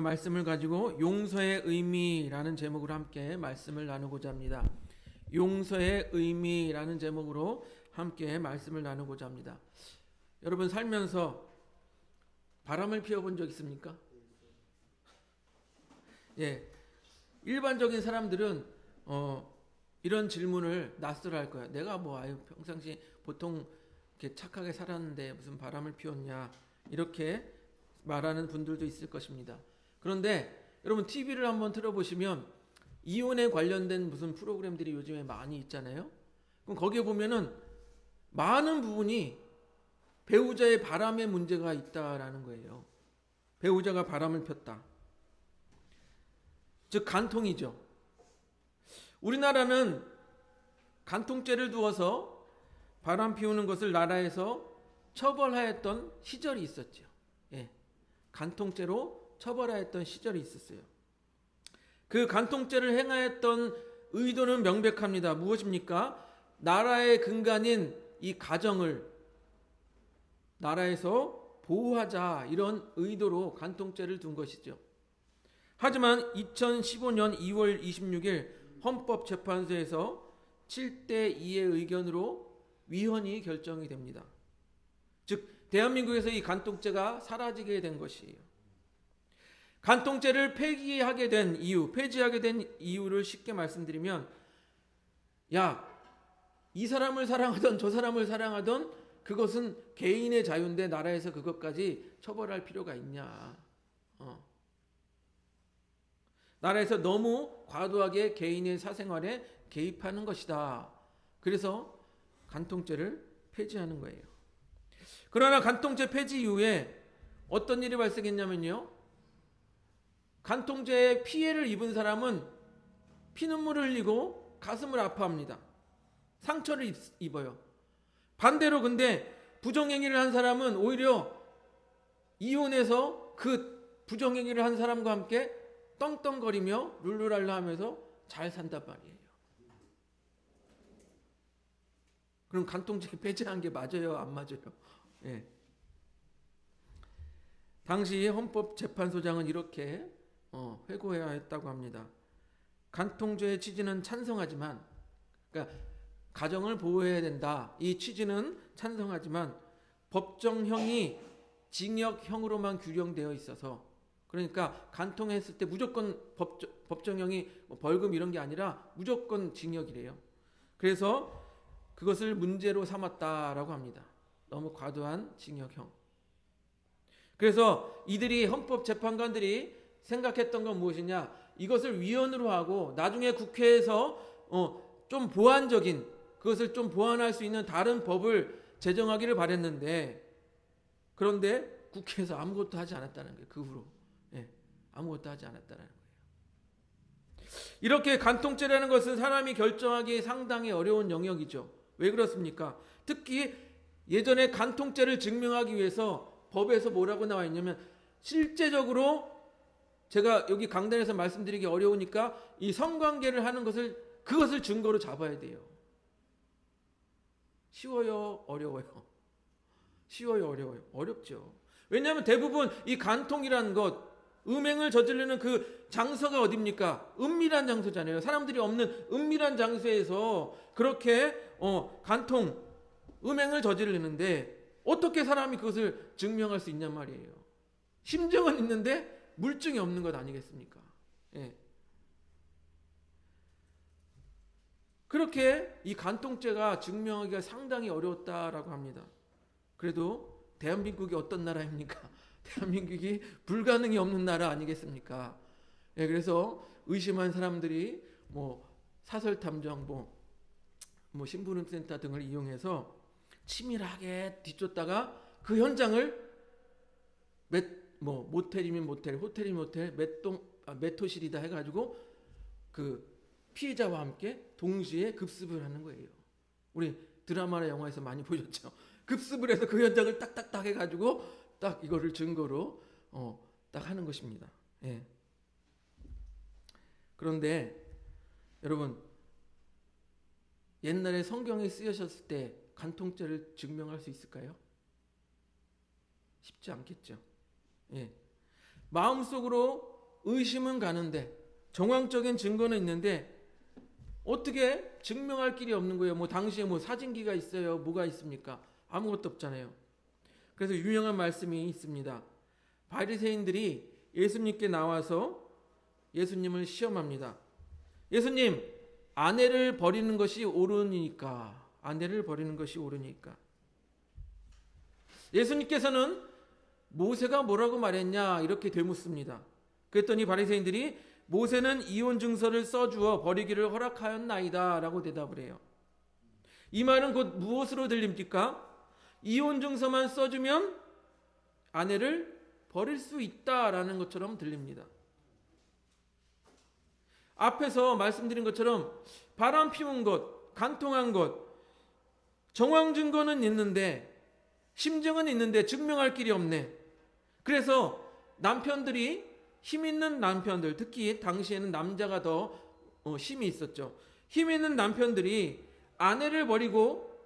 말씀을 가지고 용서의 의미라는 제목으로 함께 말씀을 나누고자 합니다. 용서의 의미라는 제목으로 함께 말씀을 나누고자 합니다. 여러분 살면서 바람을 피워본 적 있습니까? 예, 일반적인 사람들은 이런 질문을 낯설어 할 거야. 내가 평상시 보통 이렇게 착하게 살았는데 무슨 바람을 피웠냐 이렇게 말하는 분들도 있을 것입니다. 그런데 여러분 TV를 한번 틀어보시면 이혼에 관련된 무슨 프로그램들이 요즘에 많이 있잖아요. 그럼 거기에 보면은 많은 부분이 배우자의 바람의 문제가 있다라는 거예요. 배우자가 바람을 폈다. 즉 간통이죠. 우리나라는 간통죄를 두어서 바람 피우는 것을 나라에서 처벌하였던 시절이 있었죠. 예, 간통죄로 처벌하였던 시절이 있었어요. 그 간통죄를 행하였던 의도는 명백합니다. 무엇입니까? 나라의 근간인 이 가정을 나라에서 보호하자 이런 의도로 간통죄를 둔 것이죠. 하지만 2015년 2월 26일 헌법재판소에서 7대2의 의견으로 위헌이 결정이 됩니다. 즉 대한민국에서 이 간통죄가 사라지게 된 것이에요. 간통죄를 폐지하게 된 이유를 쉽게 말씀드리면, 이 사람을 사랑하던 저 사람을 사랑하던 그것은 개인의 자유인데 나라에서 그것까지 처벌할 필요가 있냐. 나라에서 너무 과도하게 개인의 사생활에 개입하는 것이다. 그래서 간통죄를 폐지하는 거예요. 그러나 간통죄 폐지 이후에 어떤 일이 발생했냐면요. 간통죄에 피해를 입은 사람은 피눈물을 흘리고 가슴을 아파합니다. 상처를 입어요. 반대로 근데 부정행위를 한 사람은 오히려 이혼해서 그 부정행위를 한 사람과 함께 떵떵거리며 룰루랄라 하면서 잘 산단 말이에요. 그럼 간통죄 폐지한 게 맞아요? 안 맞아요? 예. 당시 헌법재판소장은 이렇게 회고해야 했다고 합니다. 간통죄의 취지는 찬성하지만, 그러니까 가정을 보호해야 된다. 이 취지는 찬성하지만 법정형이 징역형으로만 규정되어 있어서, 그러니까 간통했을 때 무조건 법정형이 벌금 이런 게 아니라 무조건 징역이래요. 그래서 그것을 문제로 삼았다라고 합니다. 너무 과도한 징역형. 그래서 이들이 헌법재판관들이 생각했던 건 무엇이냐? 이것을 위헌으로 하고 나중에 국회에서 좀 보완적인, 그것을 좀 보완할 수 있는 다른 법을 제정하기를 바랬는데, 그런데 국회에서 아무것도 하지 않았다는 거예요. 그 후로. 아무것도 하지 않았다는 거예요. 이렇게 간통죄라는 것은 사람이 결정하기 상당히 어려운 영역이죠. 왜 그렇습니까? 특히 예전에 간통죄를 증명하기 위해서 법에서 뭐라고 나와 있냐면, 실제적으로 제가 여기 강단에서 말씀드리기 어려우니까 이 성관계를 하는 그것을 증거로 잡아야 돼요. 쉬워요? 어려워요? 쉬워요? 어려워요? 어렵죠. 왜냐하면 대부분 이 간통이라는 것, 음행을 저지르는 그 장소가 어딥니까? 은밀한 장소잖아요. 사람들이 없는 은밀한 장소에서 그렇게 간통, 음행을 저지르는데 어떻게 사람이 그것을 증명할 수 있냔 말이에요. 심정은 있는데 물증이 없는 것 아니겠습니까? 예. 그렇게 이 간통죄가 증명하기가 상당히 어려웠다라고 합니다. 그래도 대한민국이 어떤 나라입니까? 대한민국이 불가능이 없는 나라 아니겠습니까? 예, 그래서 의심한 사람들이 사설탐정, 신부름센터 등을 이용해서 치밀하게 뒤쫓다가 그 현장을 모텔이면 모텔, 호텔이면 호텔, 메토실이다 해가지고 그 피해자와 함께 동시에 급습을 하는 거예요. 우리 드라마나 영화에서 많이 보셨죠? 급습을 해서 그 현장을 딱딱딱 해가지고 딱 이거를 증거로 딱 하는 것입니다. 예. 그런데 여러분, 옛날에 성경이 쓰여졌을 때 간통죄를 증명할 수 있을까요? 쉽지 않겠죠. 예. 마음속으로 의심은 가는데 정황적인 증거는 있는데 어떻게 증명할 길이 없는 거예요. 뭐 당시에 뭐 사진기가 있어요. 뭐가 있습니까? 아무것도 없잖아요. 그래서 유명한 말씀이 있습니다. 바리새인들이 예수님께 나와서 예수님을 시험합니다. 예수님, 아내를 버리는 것이 옳으니까. 아내를 버리는 것이 옳으니까. 예수님께서는 모세가 뭐라고 말했냐 이렇게 되묻습니다. 그랬더니 바리새인들이 모세는 이혼 증서를 써주어 버리기를 허락하였나이다 라고 대답을 해요. 이 말은 곧 무엇으로 들립니까? 이혼 증서만 써주면 아내를 버릴 수 있다라는 것처럼 들립니다. 앞에서 말씀드린 것처럼 바람 피운 것, 간통한 것, 정황 증거는 있는데 심증은 있는데 증명할 길이 없네. 그래서 남편들이 힘 있는 남편들, 특히 당시에는 남자가 더 힘이 있었죠. 힘 있는 남편들이 아내를 버리고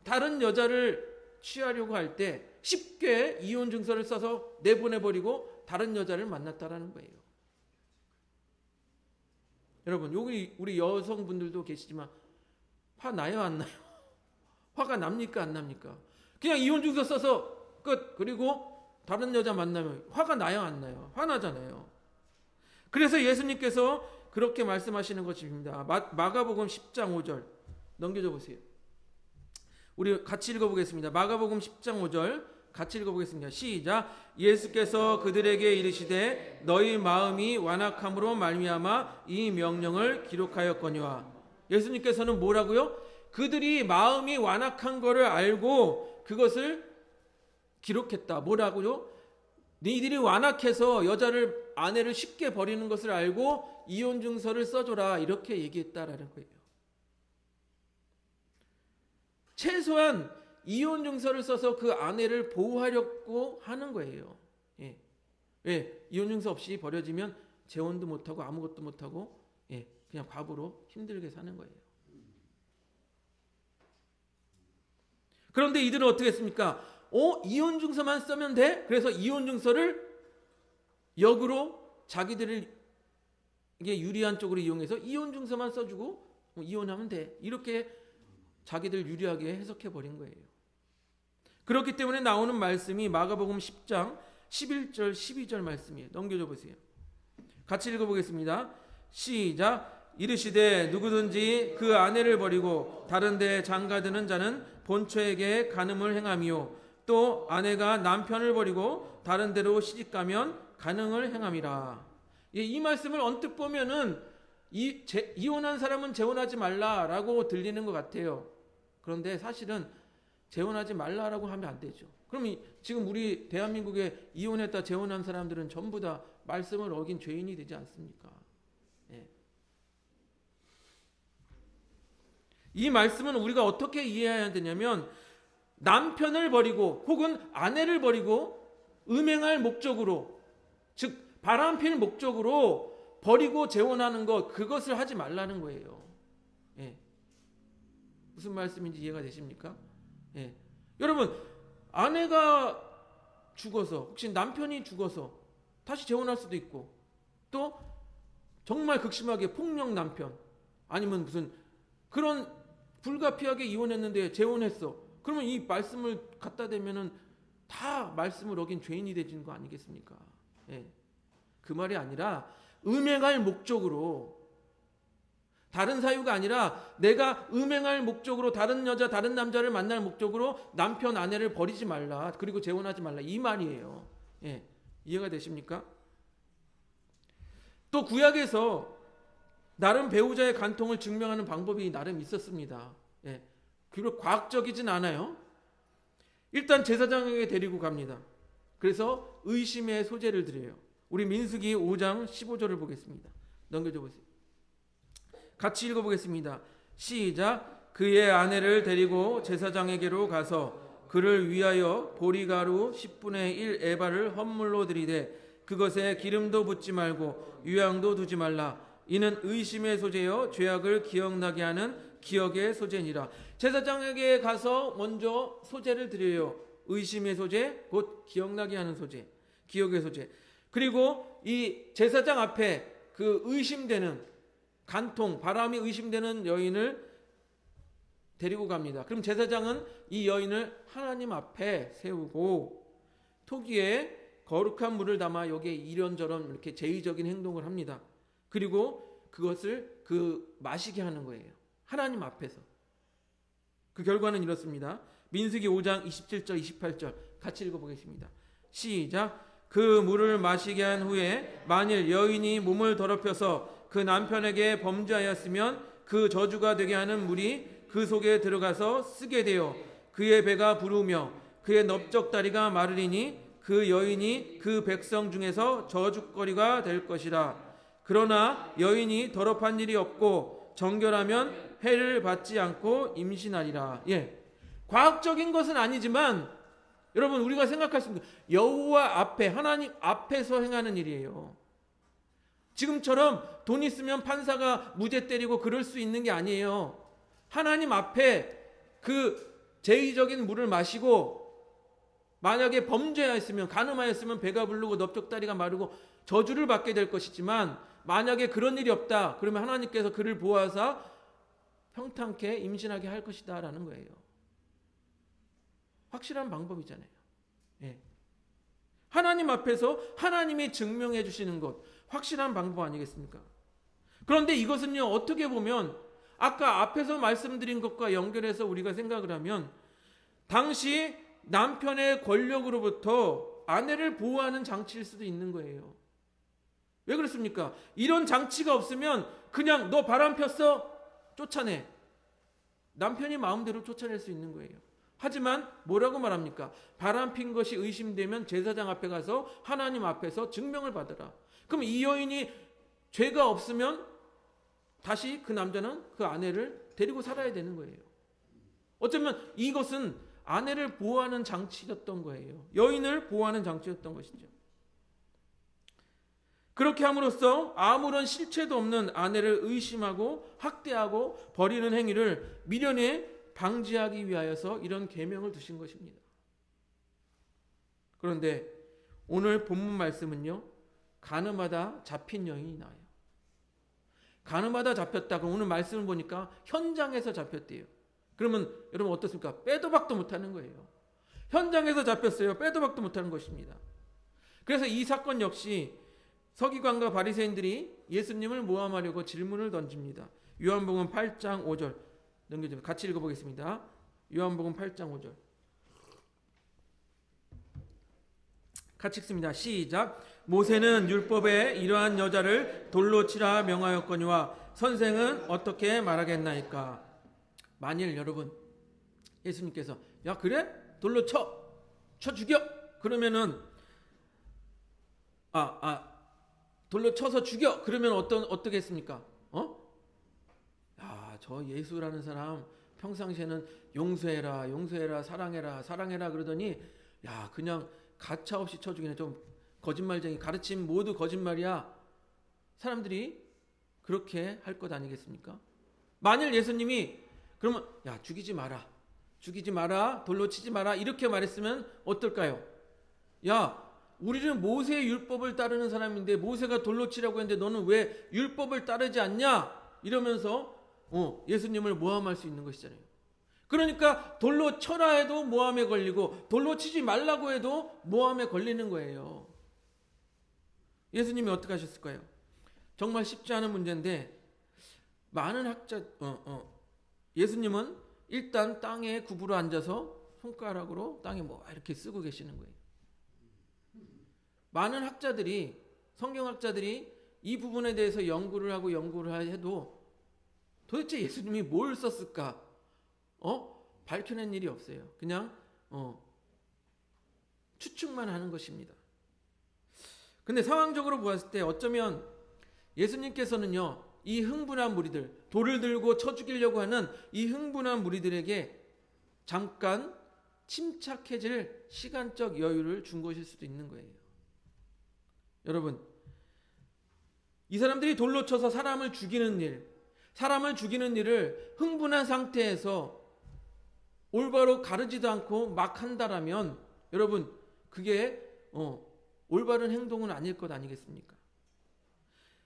다른 여자를 취하려고 할 때 쉽게 이혼 증서를 써서 내보내버리고 다른 여자를 만났다라는 거예요. 여러분, 여기 우리 여성분들도 계시지만 화 나요, 안 나요? 화가 납니까, 안 납니까? 그냥 이혼 증서 써서 끝. 그리고 다른 여자 만나면 화가 나요, 안 나요? 화나잖아요. 그래서 예수님께서 그렇게 말씀하시는 것입니다. 마가복음 10장 5절 넘겨줘 보세요. 우리 같이 읽어보겠습니다. 마가복음 10장 5절 같이 읽어보겠습니다. 시작. 예수께서 그들에게 이르시되 너희 마음이 완악함으로 말미암아 이 명령을 기록하였거니와. 예수님께서는 뭐라고요? 그들이 마음이 완악한 것을 알고 그것을 기록했다. 뭐라고요? 너희들이 완악해서 아내를 쉽게 버리는 것을 알고 이혼 증서를 써줘라 이렇게 얘기했다라는 거예요. 최소한 이혼 증서를 써서 그 아내를 보호하려고 하는 거예요. 예. 왜? 이혼 증서 없이 버려지면 재혼도 못하고 아무것도 못하고 그냥 과부로 힘들게 사는 거예요. 그런데 이들은 어떻게 했습니까? 이혼 증서만 쓰면 돼? 그래서 이혼 증서를 역으로 자기들을 이게 유리한 쪽으로 이용해서 이혼 증서만 써주고 이혼하면 돼. 이렇게 자기들 유리하게 해석해 버린 거예요. 그렇기 때문에 나오는 말씀이 마가복음 10장 11절 12절 말씀이에요. 넘겨줘 보세요. 같이 읽어보겠습니다. 시작. 이르시되 누구든지 그 아내를 버리고 다른 데 장가드는 자는 본처에게 간음을 행하미요 또 아내가 남편을 버리고 다른 데로 시집가면 간음을 행함이라. 이 말씀을 언뜻 보면은 이혼한 사람은 재혼하지 말라라고 들리는 것 같아요. 그런데 사실은 재혼하지 말라라고 하면 안 되죠. 그럼 지금 우리 대한민국에 이혼했다 재혼한 사람들은 전부 다 말씀을 어긴 죄인이 되지 않습니까? 예. 이 말씀은 우리가 어떻게 이해해야 되냐면 남편을 버리고 혹은 아내를 버리고 음행할 목적으로, 즉 바람필 목적으로 버리고 재혼하는 것, 그것을 하지 말라는 거예요. 예. 무슨 말씀인지 이해가 되십니까? 예. 여러분, 아내가 죽어서 혹시 남편이 죽어서 다시 재혼할 수도 있고 또 정말 극심하게 폭력 남편 아니면 무슨 그런 불가피하게 이혼했는데 재혼했어. 그러면 이 말씀을 갖다 대면은 다 말씀을 어긴 죄인이 되는 거 아니겠습니까? 예. 그 말이 아니라 음행할 목적으로, 다른 사유가 아니라 내가 음행할 목적으로 다른 여자 다른 남자를 만날 목적으로 남편 아내를 버리지 말라, 그리고 재혼하지 말라, 이 말이에요. 예. 이해가 되십니까? 또 구약에서 나름 배우자의 간통을 증명하는 방법이 나름 있었습니다. 예. 그리고 과학적이진 않아요. 일단 제사장에게 데리고 갑니다. 그래서 의심의 소재를 드려요. 우리 민수기 5장 15절을 보겠습니다. 넘겨줘 보세요. 같이 읽어보겠습니다. 시작. 그의 아내를 데리고 제사장에게로 가서 그를 위하여 보리가루 10분의 1 에바를 헌물로 드리되 그것에 기름도 붓지 말고 유향도 두지 말라. 이는 의심의 소재여 죄악을 기억나게 하는 기억의 소재니라. 제사장에게 가서 먼저 소재를 드려요. 의심의 소재, 곧 기억나게 하는 소재, 기억의 소재. 그리고 이 제사장 앞에 그 의심되는 간통, 바람이 의심되는 여인을 데리고 갑니다. 그럼 제사장은 이 여인을 하나님 앞에 세우고 토기에 거룩한 물을 담아 여기에 이런저런 이렇게 제의적인 행동을 합니다. 그리고 그것을 마시게 하는 거예요. 하나님 앞에서. 그 결과는 이렇습니다. 민수기 5장 27절 28절 같이 읽어보겠습니다. 시작. 그 물을 마시게 한 후에 만일 여인이 몸을 더럽혀서 그 남편에게 범죄하였으면 그 저주가 되게 하는 물이 그 속에 들어가서 쓰게 되어 그의 배가 부르며 그의 넓적다리가 마르리니 그 여인이 그 백성 중에서 저주거리가 될 것이라. 그러나 여인이 더럽한 일이 없고 정결하면 해를 받지 않고 임신하리라. 과학적인 것은 아니지만 여러분 우리가 생각할 수 있는 여호와 앞에 하나님 앞에서 행하는 일이에요. 지금처럼 돈 있으면 판사가 무죄 때리고 그럴 수 있는 게 아니에요. 하나님 앞에 그 제의적인 물을 마시고 만약에 범죄하였으면 간음하였으면 배가 부르고 넓적다리가 마르고 저주를 받게 될 것이지만 만약에 그런 일이 없다 그러면 하나님께서 그를 보아사 평탄케 임신하게 할 것이다 라는 거예요. 확실한 방법이잖아요. 하나님 앞에서 하나님이 증명해 주시는 것 확실한 방법 아니겠습니까? 그런데 이것은요 어떻게 보면 아까 앞에서 말씀드린 것과 연결해서 우리가 생각을 하면 당시 남편의 권력으로부터 아내를 보호하는 장치일 수도 있는 거예요. 왜 그렇습니까? 이런 장치가 없으면 그냥 너 바람 폈어? 쫓아내. 남편이 마음대로 쫓아낼 수 있는 거예요. 하지만 뭐라고 말합니까? 바람 핀 것이 의심되면 제사장 앞에 가서 하나님 앞에서 증명을 받으라. 그럼 이 여인이 죄가 없으면 다시 그 남자는 그 아내를 데리고 살아야 되는 거예요. 어쩌면 이것은 아내를 보호하는 장치였던 거예요. 여인을 보호하는 장치였던 것이죠. 그렇게 함으로써 아무런 실체도 없는 아내를 의심하고 학대하고 버리는 행위를 미련에 방지하기 위하여서 이런 계명을 두신 것입니다. 그런데 오늘 본문 말씀은요. 간음하다 잡힌 여인이 나와요. 간음하다 잡혔다. 그럼 오늘 말씀을 보니까 현장에서 잡혔대요. 그러면 여러분 어떻습니까? 빼도 박도 못하는 거예요. 현장에서 잡혔어요. 빼도 박도 못하는 것입니다. 그래서 이 사건 역시 서기관과 바리새인들이 예수님을 모함하려고 질문을 던집니다. 요한복음 8장 5절 넘겨주면 같이 읽어보겠습니다. 요한복음 8장 5절 같이 읽습니다. 시작. 모세는 율법에 이러한 여자를 돌로 치라 명하였거니와 선생은 어떻게 말하겠나이까. 만일 여러분 예수님께서 야 그래? 돌로 쳐 죽여. 그러면은 돌로 쳐서 죽여. 그러면 어떻게 했습니까? 저 예수라는 사람 평상시에는 용서해라 사랑해라 그러더니 야 그냥 가차없이 쳐 죽이네. 좀 거짓말쟁이. 가르침 모두 거짓말이야. 사람들이 그렇게 할 것 아니겠습니까? 만일 예수님이 그러면 야 죽이지 마라 돌로 치지 마라 이렇게 말했으면 어떨까요? 야 우리는 모세의 율법을 따르는 사람인데 모세가 돌로 치라고 했는데 너는 왜 율법을 따르지 않냐? 이러면서 예수님을 모함할 수 있는 것이잖아요. 그러니까 돌로 쳐라 해도 모함에 걸리고 돌로 치지 말라고 해도 모함에 걸리는 거예요. 예수님이 어떻게 하셨을까요? 정말 쉽지 않은 문제인데 많은 학자 예수님은 일단 땅에 구부러 앉아서 손가락으로 땅에 뭐 이렇게 쓰고 계시는 거예요. 많은 학자들이 성경학자들이 이 부분에 대해서 연구를 해도 도대체 예수님이 뭘 썼을까? 밝혀낸 일이 없어요. 그냥 추측만 하는 것입니다. 근데 상황적으로 보았을 때 어쩌면 예수님께서는요. 이 흥분한 무리들, 돌을 들고 쳐 죽이려고 하는 이 흥분한 무리들에게 잠깐 침착해질 시간적 여유를 준 것일 수도 있는 거예요. 여러분, 이 사람들이 돌로 쳐서 사람을 죽이는 일을 흥분한 상태에서 올바로 가르지도 않고 막 한다라면 여러분 그게 올바른 행동은 아닐 것 아니겠습니까?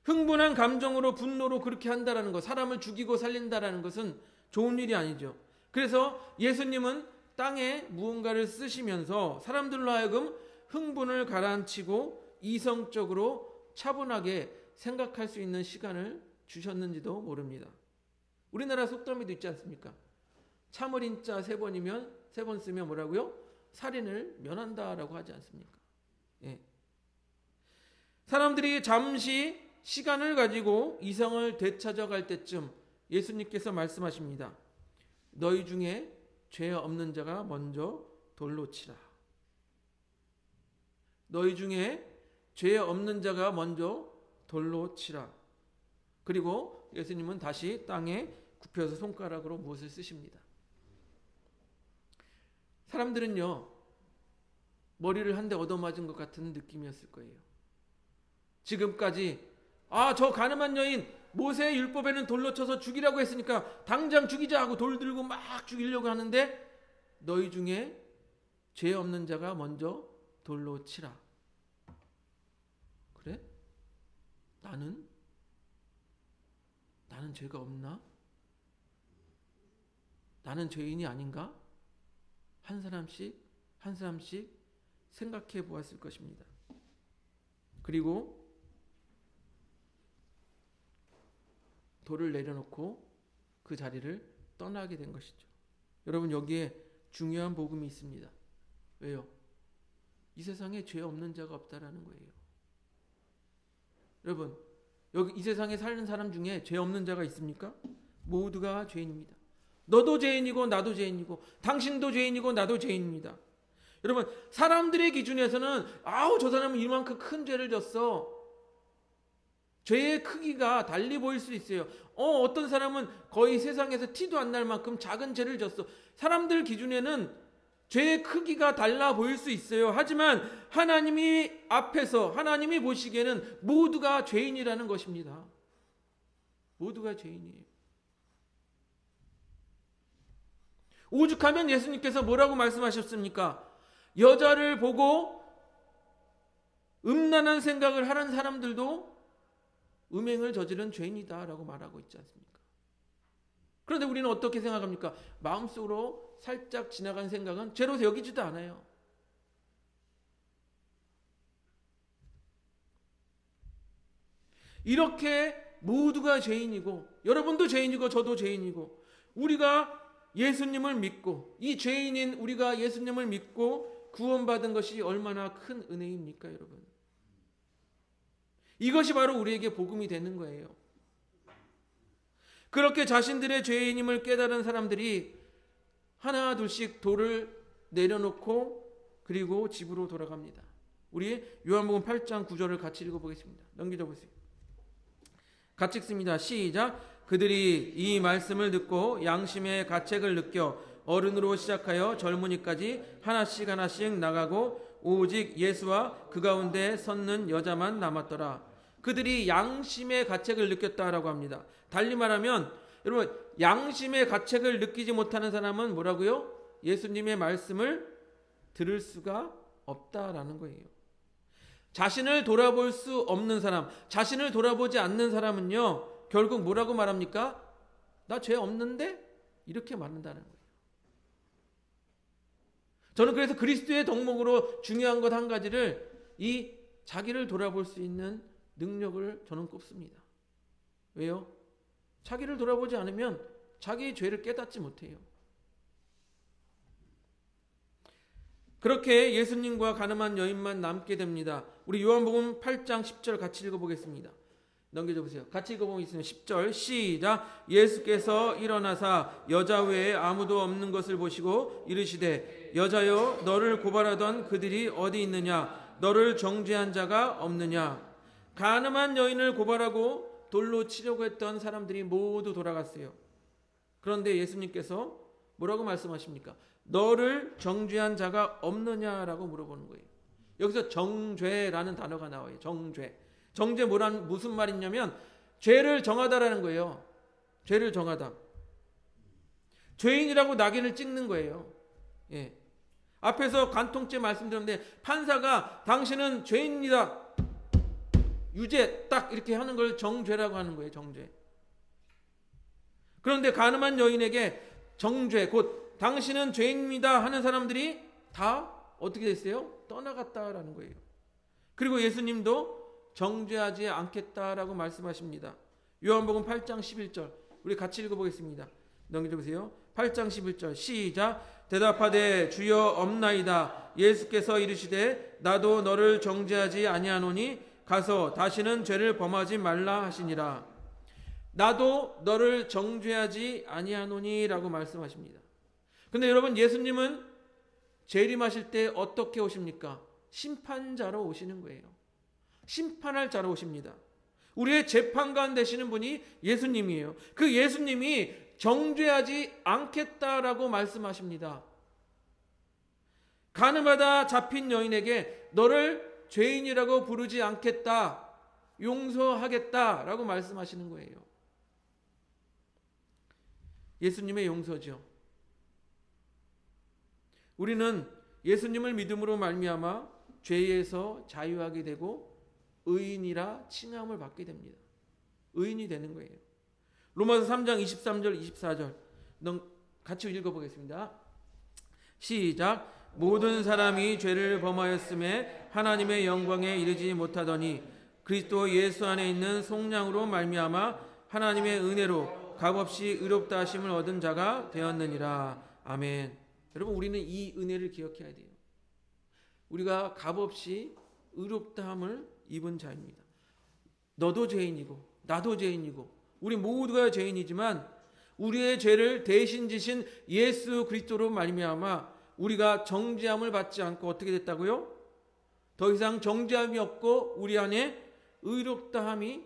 흥분한 감정으로 분노로 그렇게 한다라는 것, 사람을 죽이고 살린다라는 것은 좋은 일이 아니죠. 그래서 예수님은 땅에 무언가를 쓰시면서 사람들로 하여금 흥분을 가라앉히고 이성적으로 차분하게 생각할 수 있는 시간을 주셨는지도 모릅니다. 우리나라 속담에도 있지 않습니까? 참을 인자 3번이면 3번 쓰면 뭐라고요? 살인을 면한다라고 하지 않습니까? 예. 사람들이 잠시 시간을 가지고 이성을 되찾아갈 때쯤 예수님께서 말씀하십니다. 너희 중에 죄 없는 자가 먼저 돌로 치라. 너희 중에 죄 없는 자가 먼저 돌로 치라. 그리고 예수님은 다시 땅에 굽혀서 손가락으로 무엇을 쓰십니다. 사람들은요, 머리를 한 대 얻어맞은 것 같은 느낌이었을 거예요. 지금까지 저 가늠한 여인 모세의 율법에는 돌로 쳐서 죽이라고 했으니까 당장 죽이자 하고 돌 들고 막 죽이려고 하는데 너희 중에 죄 없는 자가 먼저 돌로 치라. 그래? 나는 죄가 없나? 나는 죄인이 아닌가? 한 사람씩 생각해 보았을 것입니다. 그리고 돌을 내려놓고 그 자리를 떠나게 된 것이죠. 여러분, 여기에 중요한 복음이 있습니다. 왜요? 이 세상에 죄 없는 자가 없다라는 거예요. 여러분, 여기 이 세상에 사는 사람 중에 죄 없는 자가 있습니까? 모두가 죄인입니다. 너도 죄인이고 나도 죄인이고 당신도 죄인이고 나도 죄인입니다. 여러분, 사람들의 기준에서는 저 사람은 이만큼 큰 죄를 졌어. 죄의 크기가 달리 보일 수 있어요. 어떤 사람은 거의 세상에서 티도 안 날 만큼 작은 죄를 졌어. 사람들 기준에는 죄의 크기가 달라 보일 수 있어요. 하지만 하나님이 앞에서 하나님이 보시기에는 모두가 죄인이라는 것입니다. 모두가 죄인이에요. 오죽하면 예수님께서 뭐라고 말씀하셨습니까? 여자를 보고 음란한 생각을 하는 사람들도 음행을 저지른 죄인이다라고 말하고 있지 않습니까? 그런데 우리는 어떻게 생각합니까? 마음속으로 살짝 지나간 생각은 죄로 여기지도 않아요. 이렇게 모두가 죄인이고 여러분도 죄인이고 저도 죄인이고 우리가 예수님을 믿고 이 죄인인 우리가 예수님을 믿고 구원받은 것이 얼마나 큰 은혜입니까, 여러분? 이것이 바로 우리에게 복음이 되는 거예요. 그렇게 자신들의 죄인임을 깨달은 사람들이 하나 둘씩 돌을 내려놓고 그리고 집으로 돌아갑니다. 우리 요한복음 8장 9절을 같이 읽어보겠습니다. 넘겨줘 보세요. 같이 읽습니다. 시작. 그들이 이 말씀을 듣고 양심의 가책을 느껴 어른으로 시작하여 젊은이까지 하나씩 나가고 오직 예수와 그 가운데 섰는 여자만 남았더라. 그들이 양심의 가책을 느꼈다라고 합니다. 달리 말하면 여러분, 양심의 가책을 느끼지 못하는 사람은 뭐라고요? 예수님의 말씀을 들을 수가 없다라는 거예요. 자신을 돌아볼 수 없는 사람, 자신을 돌아보지 않는 사람은요, 결국 뭐라고 말합니까? 나 죄 없는데? 이렇게 말한다는 거예요. 저는 그래서 그리스도의 덕목으로 중요한 것 한 가지를 이 자기를 돌아볼 수 있는 능력을 저는 꼽습니다. 왜요? 자기를 돌아보지 않으면 자기의 죄를 깨닫지 못해요. 그렇게 예수님과 가늠한 여인만 남게 됩니다. 우리 요한복음 8장 10절 같이 읽어보겠습니다. 넘겨줘 보세요. 같이 읽어보면 있으면 10절 시작. 예수께서 일어나사 여자 외에 아무도 없는 것을 보시고 이르시되 여자여 너를 고발하던 그들이 어디 있느냐? 너를 정죄한 자가 없느냐? 가늠한 여인을 고발하고 돌로 치려고 했던 사람들이 모두 돌아갔어요. 그런데 예수님께서 뭐라고 말씀하십니까? 너를 정죄한 자가 없느냐라고 물어보는 거예요. 여기서 정죄라는 단어가 나와요. 정죄 무슨 말이냐면 죄를 정하다라는 거예요. 죄를 정하다. 죄인이라고 낙인을 찍는 거예요. 예. 앞에서 간통죄 말씀드렸는데 판사가 당신은 죄인입니다. 유죄 딱 이렇게 하는 걸 정죄라고 하는 거예요. 정죄. 그런데 가늠한 여인에게 정죄 곧 당신은 죄인입니다 하는 사람들이 다 어떻게 됐어요? 떠나갔다라는 거예요. 그리고 예수님도 정죄하지 않겠다라고 말씀하십니다. 요한복음 8장 11절 우리 같이 읽어보겠습니다. 넘겨보세요. 8장 11절 시작. 대답하되 주여 없나이다. 예수께서 이르시되 나도 너를 정죄하지 아니하노니 가서 다시는 죄를 범하지 말라 하시니라. 나도 너를 정죄하지 아니하노니 라고 말씀하십니다. 근데 여러분 예수님은 재림하실 때 어떻게 오십니까? 심판자로 오시는 거예요. 심판할 자로 오십니다. 우리의 재판관 되시는 분이 예수님이에요. 그 예수님이 정죄하지 않겠다라고 말씀하십니다. 가늠하다 잡힌 여인에게 너를 죄인이라고 부르지 않겠다, 용서하겠다라고 말씀하시는 거예요. 예수님의 용서죠. 우리는 예수님을 믿음으로 말미암아 죄에서 자유하게 되고 의인이라 칭함을 받게 됩니다. 의인이 되는 거예요. 로마서 3장 23절 24절 같이 읽어보겠습니다. 시작. 모든 사람이 죄를 범하였음에 하나님의 영광에 이르지 못하더니 그리스도 예수 안에 있는 속량으로 말미암아 하나님의 은혜로 값없이 의롭다 하심을 얻은 자가 되었느니라. 아멘. 여러분 우리는 이 은혜를 기억해야 돼요. 우리가 값없이 의롭다함을 입은 자입니다. 너도 죄인이고 나도 죄인이고 우리 모두가 죄인이지만 우리의 죄를 대신 지신 예수 그리스도로 말미암아 우리가 정죄함을 받지 않고 어떻게 됐다고요? 더 이상 정죄함이 없고 우리 안에 의롭다함이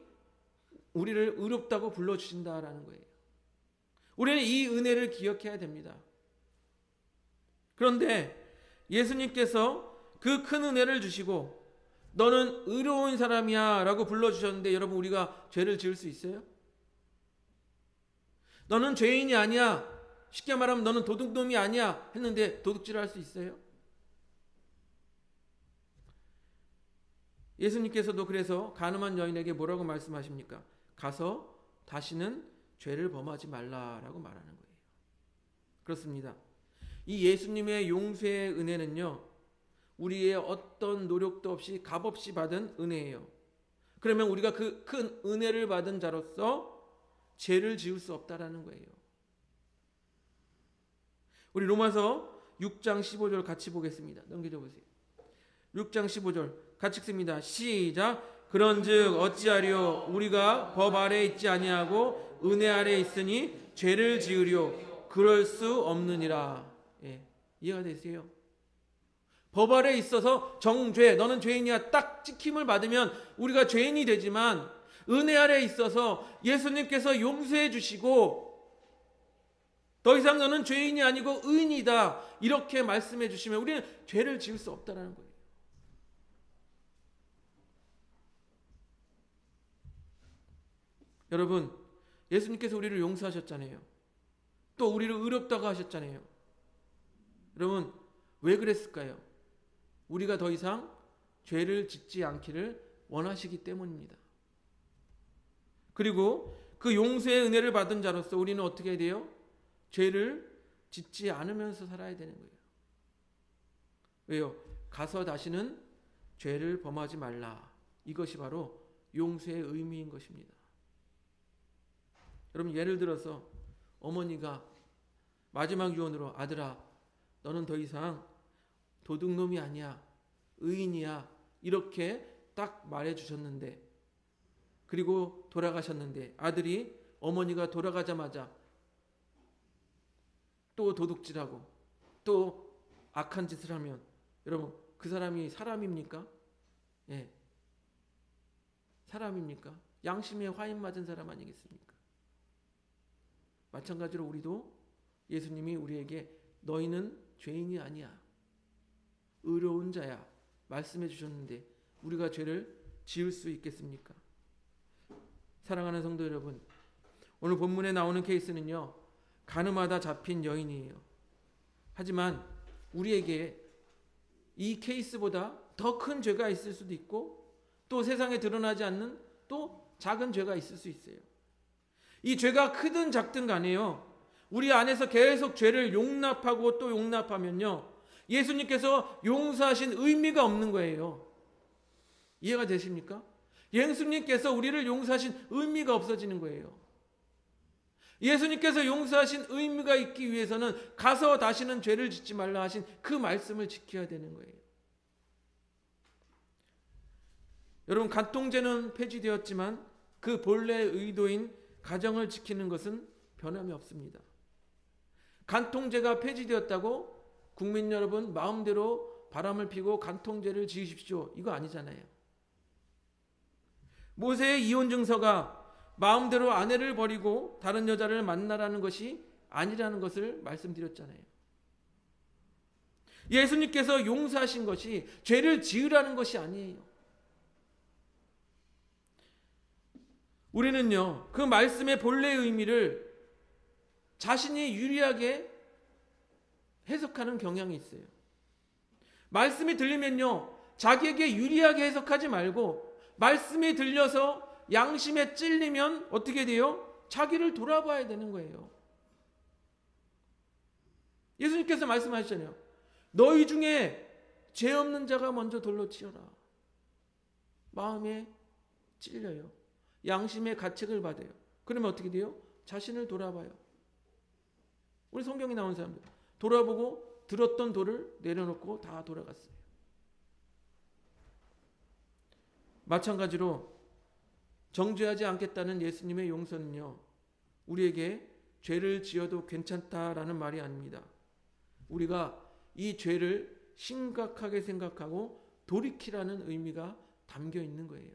우리를 의롭다고 불러주신다라는 거예요. 우리는 이 은혜를 기억해야 됩니다. 그런데 예수님께서 그 큰 은혜를 주시고 너는 의로운 사람이야 라고 불러주셨는데 여러분 우리가 죄를 지을 수 있어요? 너는 죄인이 아니야, 쉽게 말하면 너는 도둑놈이 아니야 했는데 도둑질을 할 수 있어요? 예수님께서도 그래서 가늠한 여인에게 뭐라고 말씀하십니까? 가서 다시는 죄를 범하지 말라라고 말하는 거예요. 그렇습니다. 이 예수님의 용서의 은혜는요, 우리의 어떤 노력도 없이 값없이 받은 은혜예요. 그러면 우리가 그 큰 은혜를 받은 자로서 죄를 지을 수 없다라는 거예요. 우리 로마서 6장 15절 같이 보겠습니다. 넘겨줘 보세요. 6장 15절 같이 읽습니다. 시작. 그런즉 어찌하리요 우리가 법 아래 있지 아니하고 은혜 아래 있으니 죄를 지으려 그럴 수 없느니라. 예, 이해가 되세요? 법 아래 있어서 정죄, 너는 죄인이야 딱 찍힘을 받으면 우리가 죄인이 되지만 은혜 아래 있어서 예수님께서 용서해 주시고 더 이상 너는 죄인이 아니고 의인이다 이렇게 말씀해 주시면 우리는 죄를 지을 수 없다는 거예요. 여러분 예수님께서 우리를 용서하셨잖아요. 또 우리를 의롭다고 하셨잖아요. 여러분 왜 그랬을까요? 우리가 더 이상 죄를 짓지 않기를 원하시기 때문입니다. 그리고 그 용서의 은혜를 받은 자로서 우리는 어떻게 해야 돼요? 죄를 짓지 않으면서 살아야 되는 거예요. 왜요? 가서 다시는 죄를 범하지 말라. 이것이 바로 용서의 의미인 것입니다. 여러분 예를 들어서 어머니가 마지막 유언으로 아들아 너는 더 이상 도둑놈이 아니야 의인이야 이렇게 딱 말해주셨는데 그리고 돌아가셨는데 아들이 어머니가 돌아가자마자 또 도둑질하고 또 악한 짓을 하면 여러분 그 사람이 사람입니까? 예, 사람입니까? 양심에 화인 맞은 사람 아니겠습니까? 마찬가지로 우리도 예수님이 우리에게 너희는 죄인이 아니야 의로운 자야 말씀해 주셨는데 우리가 죄를 지을 수 있겠습니까? 사랑하는 성도 여러분, 오늘 본문에 나오는 케이스는요 가늠하다 잡힌 여인이에요. 하지만 우리에게 이 케이스보다 더 큰 죄가 있을 수도 있고 또 세상에 드러나지 않는 또 작은 죄가 있을 수 있어요. 이 죄가 크든 작든 간에요. 우리 안에서 계속 죄를 용납하고 또 용납하면요. 예수님께서 용서하신 의미가 없는 거예요. 이해가 되십니까? 예수님께서 우리를 용서하신 의미가 없어지는 거예요. 예수님께서 용서하신 의미가 있기 위해서는 가서 다시는 죄를 짓지 말라 하신 그 말씀을 지켜야 되는 거예요. 여러분, 간통죄는 폐지되었지만 그 본래의 의도인 가정을 지키는 것은 변함이 없습니다. 간통죄가 폐지되었다고 국민 여러분 마음대로 바람을 피고 간통죄를 지으십시오, 이거 아니잖아요. 모세의 이혼 증서가 마음대로 아내를 버리고 다른 여자를 만나라는 것이 아니라는 것을 말씀드렸잖아요. 예수님께서 용서하신 것이 죄를 지으라는 것이 아니에요. 우리는요, 그 말씀의 본래의 의미를 자신이 유리하게 해석하는 경향이 있어요. 말씀이 들리면요, 자기에게 유리하게 해석하지 말고 말씀이 들려서 양심에 찔리면 어떻게 돼요? 자기를 돌아봐야 되는 거예요. 예수님께서 말씀하셨잖아요. 너희 중에 죄 없는 자가 먼저 돌로 치어라. 마음에 찔려요. 양심의 가책을 받아요. 그러면 어떻게 돼요? 자신을 돌아봐요. 우리 성경에 나온 사람들 돌아보고 들었던 돌을 내려놓고 다 돌아갔어요. 마찬가지로 정죄하지 않겠다는 예수님의 용서는요, 우리에게 죄를 지어도 괜찮다라는 말이 아닙니다. 우리가 이 죄를 심각하게 생각하고 돌이키라는 의미가 담겨 있는 거예요.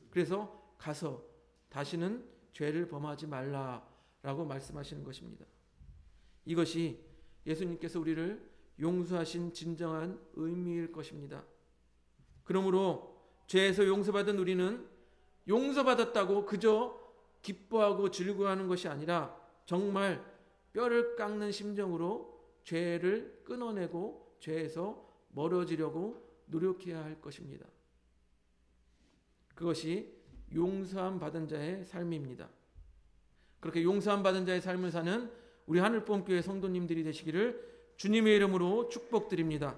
그래서 가서 다시는 죄를 범하지 말라라고 말씀하시는 것입니다. 이것이 예수님께서 우리를 용서하신 진정한 의미일 것입니다. 그러므로 죄에서 용서받은 우리는 용서받았다고 그저 기뻐하고 즐거워하는 것이 아니라 정말 뼈를 깎는 심정으로 죄를 끊어내고 죄에서 멀어지려고 노력해야 할 것입니다. 그것이 용서함 받은 자의 삶입니다. 그렇게 용서함 받은 자의 삶을 사는 우리 하늘봄교회 성도님들이 되시기를 주님의 이름으로 축복드립니다.